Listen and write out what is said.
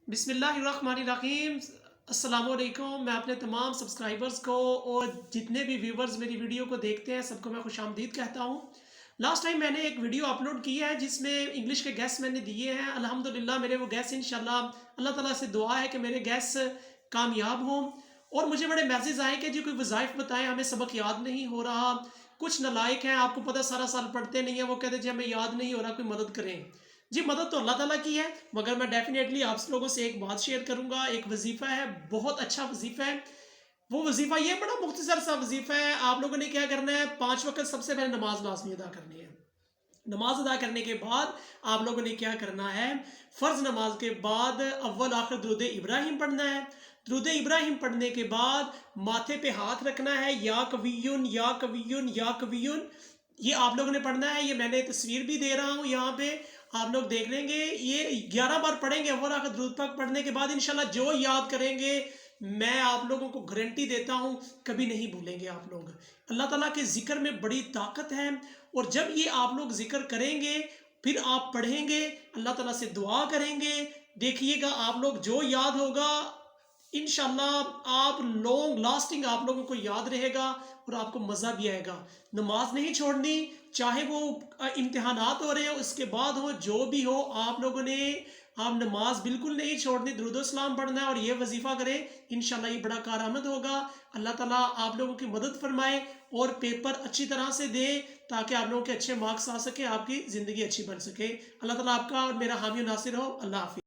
بسم اللہ الرحمن الرحیم۔ السلام علیکم۔ میں اپنے تمام سبسکرائبرز کو اور جتنے بھی ویورز میری ویڈیو کو دیکھتے ہیں سب کو میں خوش آمدید کہتا ہوں۔ لاسٹ ٹائم میں نے ایک ویڈیو اپلوڈ کی ہے جس میں انگلش کے گیس میں نے دیے ہیں۔ الحمدللہ میرے وہ گیس انشاءاللہ اللہ تعالیٰ سے دعا ہے کہ میرے گیس کامیاب ہوں، اور مجھے بڑے میسیج آئے کہ جی کوئی وظائف بتائیں، ہمیں سبق یاد نہیں ہو رہا۔ کچھ نالائق ہیں، آپ کو پتہ سارا سال پڑھتے نہیں ہیں، وہ کہتے ہیں جی ہمیں یاد نہیں ہو رہا، کوئی مدد کریں۔ جی مدد تو اللہ تعالیٰ کی ہے، مگر میں ڈیفینیٹلی آپ لوگوں سے ایک بات شیئر کروں گا۔ ایک وظیفہ ہے، بہت اچھا وظیفہ ہے۔ وہ وظیفہ یہ بڑا مختصر سا وظیفہ ہے۔ آپ لوگوں نے کیا کرنا ہے، 5 وقت سب سے پہلے نماز لازمی ادا کرنی ہے۔ نماز ادا کرنے کے بعد آپ لوگوں نے کیا کرنا ہے، فرض نماز کے بعد اول آخر درود ابراہیم پڑھنا ہے۔ درود ابراہیم پڑھنے کے بعد ماتھے پہ ہاتھ رکھنا ہے، یا کویون یا کویون یا کویون، یہ آپ لوگوں نے پڑھنا ہے۔ یہ میں نے تصویر بھی دے رہا ہوں یہاں پہ، آپ لوگ دیکھ لیں گے۔ یہ 11 بار پڑھیں گے اول آخر درود پاک پڑھنے کے بعد، انشاءاللہ جو یاد کریں گے میں آپ لوگوں کو گارنٹی دیتا ہوں کبھی نہیں بھولیں گے آپ لوگ۔ اللہ تعالیٰ کے ذکر میں بڑی طاقت ہے، اور جب یہ آپ لوگ ذکر کریں گے پھر آپ پڑھیں گے، اللہ تعالیٰ سے دعا کریں گے، دیکھیے گا آپ لوگ جو یاد ہوگا انشاءاللہ آپ لانگ لاسٹنگ آپ لوگوں کو یاد رہے گا، اور آپ کو مزہ بھی آئے گا۔ نماز نہیں چھوڑنی، چاہے وہ امتحانات ہو رہے ہو، اس کے بعد ہو، جو بھی ہو، آپ لوگوں نے نماز بالکل نہیں چھوڑنی، درود و سلام پڑھنا ہے اور یہ وظیفہ کریں، انشاءاللہ یہ بڑا کارآمد ہوگا۔ اللہ تعالیٰ آپ لوگوں کی مدد فرمائے اور پیپر اچھی طرح سے دے تاکہ آپ لوگوں کے اچھے مارکس آ سکے، آپ کی زندگی اچھی بن سکے۔ اللہ تعالیٰ آپ کا اور میرا حامی و ناصر ہو۔ اللہ حافظ۔